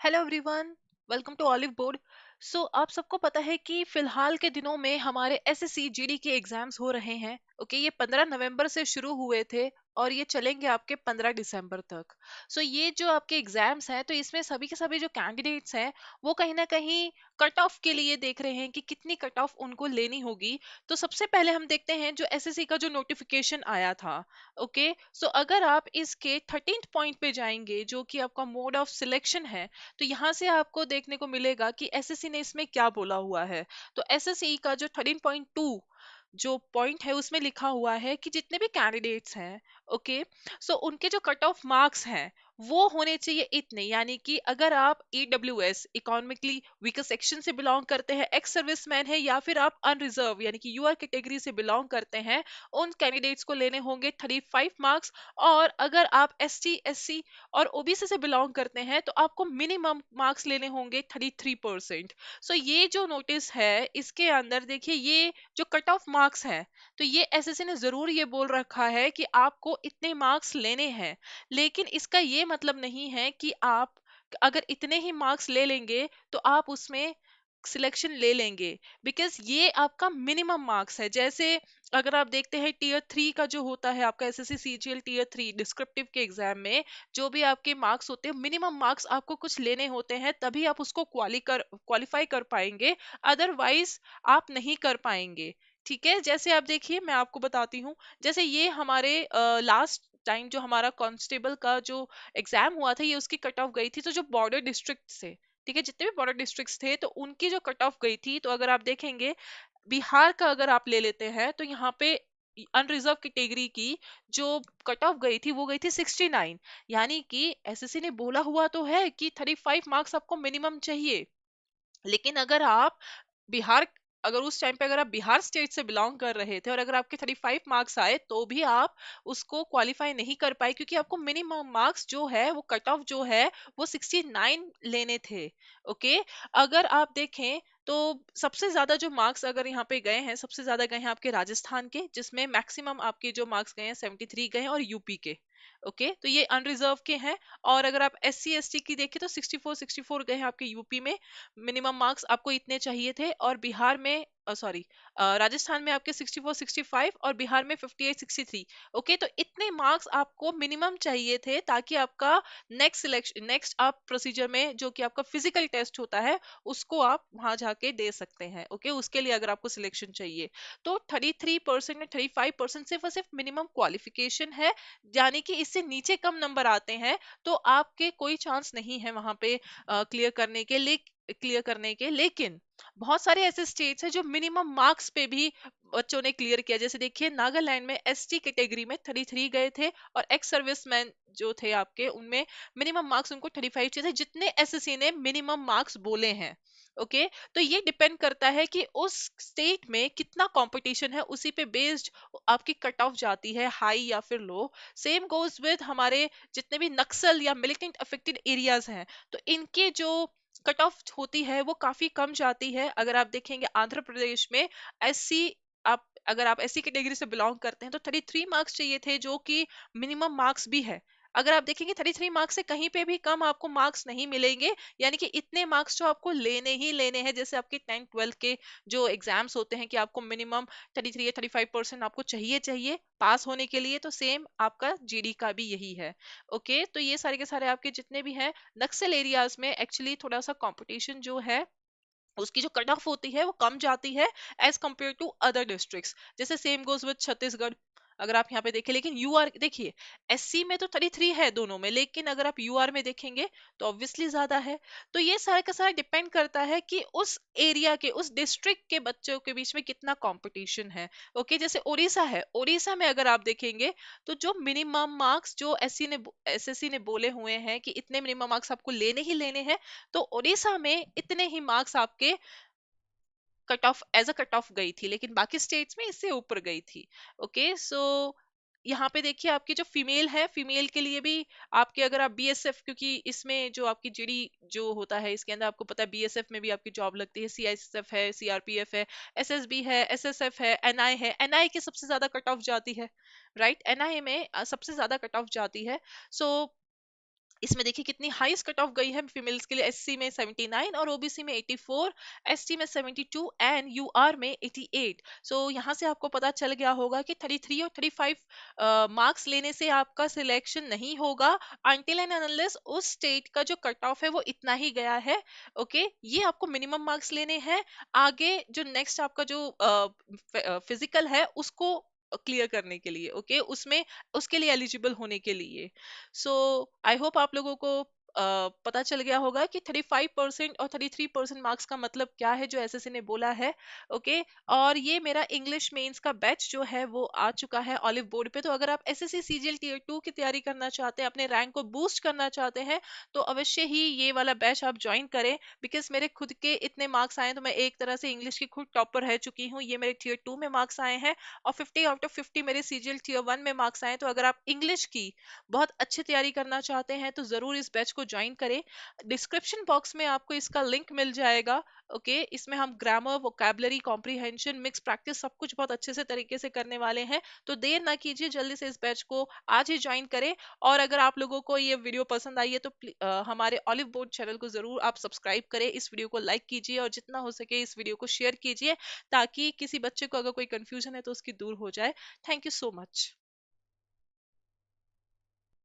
Hello everyone, welcome to Oliveboard. आप सबको पता है कि फिलहाल के दिनों में हमारे एसएससी जीडी के एग्जाम्स हो रहे हैं। ओके, ये 15 नवंबर से शुरू हुए थे और ये चलेंगे आपके 15 दिसंबर तक। ये जो आपके एग्जाम्स हैं, तो इसमें सभी के सभी जो कैंडिडेट्स हैं वो कहीं ना कहीं कट ऑफ के लिए देख रहे हैं कि कितनी कट ऑफ उनको लेनी होगी। तो सबसे पहले हम देखते हैं जो एसएससी का जो नोटिफिकेशन आया था। ओके, अगर आप इसके 13th पॉइंट पे जाएंगे जो कि आपका मोड ऑफ सिलेक्शन है, तो यहाँ से आपको देखने को मिलेगा कि एसएससी ने इसमें क्या बोला हुआ है। तो एसएससी का जो 13.2 जो पॉइंट है उसमें लिखा हुआ है कि जितने भी कैंडिडेट्स हैं, ओके, उनके जो कट ऑफ मार्क्स हैं वो होने चाहिए इतने, यानी कि अगर आप ईडब्ल्यूएस इकोनॉमिकली वीकर सेक्शन से बिलोंग करते हैं, एक्स सर्विसमैन है, या फिर आप अनरिजर्व यानी कि यूआर कैटेगरी से बिलोंग करते हैं, उन कैंडिडेट्स को लेने होंगे 35 मार्क्स। और अगर आप एसटी एससी और ओबीसी से बिलोंग करते हैं तो आपको मिनिमम मार्क्स लेने होंगे 33%। ये जो नोटिस है इसके अंदर देखिए, ये जो कट ऑफ मार्क्स है, तो ये एसएससी ने जरूर ये बोल रखा है कि आपको इतने मार्क्स लेने हैं। लेकिन इसका ये मतलब नहीं है कि आप अगर इतने ही मार्क्स ले लेंगे तो आप उसमें सिलेक्शन ले लेंगे, बिकॉज ये आपका मिनिमम मार्क्स है। जैसे अगर आप देखते हैं टीयर 3 का जो होता है आपका एसएससी सीजीएल टीयर 3 डिस्क्रिप्टिव के एग्जाम में, जो भी आपके मार्क्स होते हैं, मिनिमम मार्क्स आपको कुछ लेने होते हैं, तभी आप उसको क्वालिफाई कर पाएंगे, अदरवाइज आप नहीं कर पाएंगे। ठीक है, जैसे आप देखिए, मैं आपको बताती हूँ। जैसे ये हमारे लास्ट टाइम जो हमारा कांस्टेबल का जो एग्जाम हुआ था, ये उसकी कट ऑफ गई थी, तो जो बॉर्डर डिस्ट्रिक्ट से, ठीक है, जितने भी बॉर्डर डिस्ट्रिक्ट्स थे, तो उनकी जो कट ऑफ गई थी, तो अगर आप देखेंगे बिहार का अगर आप ले लेते हैं, तो यहाँ पे अनरिजर्व कैटेगरी की जो कट ऑफ गई थी वो गई थी 69। यानी कि एसएससी ने बोला हुआ तो है कि 35 मार्क्स आपको मिनिमम चाहिए, लेकिन अगर आप बिहार अगर उस टाइम पे अगर आप बिहार स्टेट से बिलोंग कर रहे थे और अगर आपके 35 मार्क्स आए तो भी आप उसको क्वालिफाई नहीं कर पाए, क्योंकि आपको मिनिमम मार्क्स जो है वो कट ऑफ जो है वो 69 लेने थे। ओके, अगर आप देखें तो सबसे ज्यादा जो मार्क्स अगर यहाँ पे गए हैं, सबसे ज्यादा गए हैं आपके राजस्थान के, जिसमें मैक्सिमम आपके जो मार्क्स गए हैं 73 गए हैं, और यूपी के। ओके, तो ये अनरिजर्व के हैं। और अगर आप एससी एसटी की देखें तो 64 गए हैं आपके यूपी में, मिनिमम मार्क्स आपको इतने चाहिए थे। और बिहार में सॉरी राजस्थान में आपके 64 65 और बिहार में 58 63। ओके, तो इतने मार्क्स आपको मिनिमम चाहिए थे ताकि आपका नेक्स्ट आप प्रोसीजर में जो कि आपका फिजिकल टेस्ट होता है उसको आप वहां जाके दे सकते हैं। ओके, उसके लिए अगर आपको सिलेक्शन चाहिए तो 33% में 35% सिर्फ और सिर्फ मिनिमम क्वालिफिकेशन है, यानी कि इससे नीचे कम नंबर आते हैं तो आपके कोई चांस नहीं है वहां पे क्लियर करने के। लेकिन बहुत सारे ऐसे स्टेट्स हैं जो मिनिमम मार्क्स पे भी बच्चों ने क्लियर किया। जैसे देखिए, नागालैंड में एसटी कैटेगरी में 33 गए थे, और एक्स सर्विसमैन जो थे आपके, उनमें मिनिमम मार्क्स उनको 35 चाहिए थे, जितने एसएससी ने मिनिमम मार्क्स बोले हैं। ओके, तो ये डिपेंड करता है कि उस स्टेट में कितना कंपटीशन है, उसी पे बेस्ड आपकी कट ऑफ जाती है, हाई या फिर लो। सेम गोज विद हमारे जितने भी नक्सल या मिलिटेंट अफेक्टेड एरियाज हैं, तो इनके जो कट ऑफ होती है वो काफी कम जाती है। अगर आप देखेंगे आंध्र प्रदेश में एससी, आप अगर आप एससी कैटेगरी से बिलोंग करते हैं तो 33 मार्क्स चाहिए थे, जो कि मिनिमम मार्क्स भी है। अगर आप देखेंगे 33 मार्क्स से कहीं पे भी कम आपको मार्क्स नहीं मिलेंगे, यानी कि इतने मार्क्स जो आपको लेने ही लेने हैं। जैसे आपके 10th 12th के जो एग्जाम्स होते हैं कि आपको मिनिमम 33 या 35% आपको चाहिए चाहिए पास होने के लिए, तो सेम आपका जीडी का भी यही है। ओके, तो ये सारे के सारे आपके जितने भी हैं नक्सल एरियाज में, एक्चुअली थोड़ा सा कंपटीशन जो है उसकी जो कट ऑफ होती है वो कम जाती है as compare to other districts. जैसे सेम गोज विद छत्तीसगढ़। अगर आप यहाँ पे देखें, लेकिन यूआर देखिए, एससी में तो 33 है दोनों में, लेकिन अगर आप यूआर में देखेंगे तो ऑब्वियसली ज्यादा है। तो ये सारा का सारा डिपेंड करता है कि उस एरिया के, उस डिस्ट्रिक्ट के बच्चों के बीच में कितना कंपटीशन है। ओके, जैसे ओडिशा है, ओडिशा में अगर आप देखेंगे तो जो मिनिमम मार्क्स जो एसएससी ने बोले हुए हैं कि इतने मिनिमम मार्क्स आपको लेने ही लेने हैं, तो ओडिशा में इतने ही मार्क्स आपके cut off as a cut off गई थी, लेकिन बाकी स्टेट्स में इससे ऊपर गई थी। ओके, यहाँ पे देखिए आपकी जो फीमेल है, फीमेल के लिए भी आपके, अगर आप बीएसएफ, क्योंकि इसमें जो आपकी जीडी जो होता है इसके अंदर आपको पता है बीएसएफ में भी आपकी जॉब लगती है, सीआईएसएफ है, सीआरपीएफ है, एसएसबी है, एसएसएफ है, एनआई की सबसे ज्यादा कट ऑफ जाती है। राइट, एनआई में सबसे ज्यादा कट ऑफ जाती है। सो इसमें देखिए कितनी हाईएस्ट कट ऑफ गई है फीमेल्स के लिए, एससी में 79 और ओबीसी में 84, एसटी में 72 एंड यूआर में 88। सो यहाँ से आपको पता चल गया होगा कि 33 और 35 मार्क्स लेने से आपका सिलेक्शन नहीं होगा, अनटिल एंड अनलेस उस स्टेट का जो कट ऑफ है वो इतना ही गया है। ओके, ये आपको मिनिमम मार्क्स लेने हैं आगे जो नेक्स्ट आपका जो फिजिकल है उसको क्लियर करने के लिए। ओके, उसमें उसके लिए एलिजिबल होने के लिए। सो आई होप आप लोगों को पता चल गया होगा कि 35% और 33% मार्क्स का मतलब क्या है जो एसएससी ने बोला है। ओके, और ये मेरा इंग्लिश मेंस का बैच जो है वो आ चुका है ऑलिव बोर्ड पे। तो अगर आप एसएससी सीजीएल टीयर 2 की तैयारी करना चाहते हैं, अपने रैंक को बूस्ट करना चाहते हैं, तो अवश्य ही ये वाला बैच आप ज्वाइन करें। बिकॉज मेरे खुद के इतने मार्क्स आए तो मैं एक तरह से इंग्लिश की खुद टॉपर रह चुकी हूँ। ये मेरे टीयर 2 में मार्क्स आए हैं और 50 आउट ऑफ 50 मेरे सीजीएल टीयर 1 में मार्क्स आए। तो अगर आप इंग्लिश की बहुत अच्छी तैयारी करना चाहते हैं तो जरूर इस बैच को ज्वाइन करें। डिस्क्रिप्शन बॉक्स में आपको इसका लिंक मिल जाएगा। ओके, इसमें हम grammar, vocabulary, comprehension, mix practice सब कुछ बहुत अच्छे से तरीके से करने वाले हैं। तो देर ना कीजिए, जल्दी से इस बैच को आज ही ज्वाइन करें। और अगर आप लोगों को ये वीडियो पसंद आई है तो हमारे ऑलिव बोर्ड चैनल को जरूर आप सब्सक्राइब करें, इस वीडियो को लाइक कीजिए और जितना हो सके इस वीडियो को शेयर कीजिए, ताकि किसी बच्चे को अगर कोई कंफ्यूजन है तो उसकी दूर हो जाए। Thank you so much.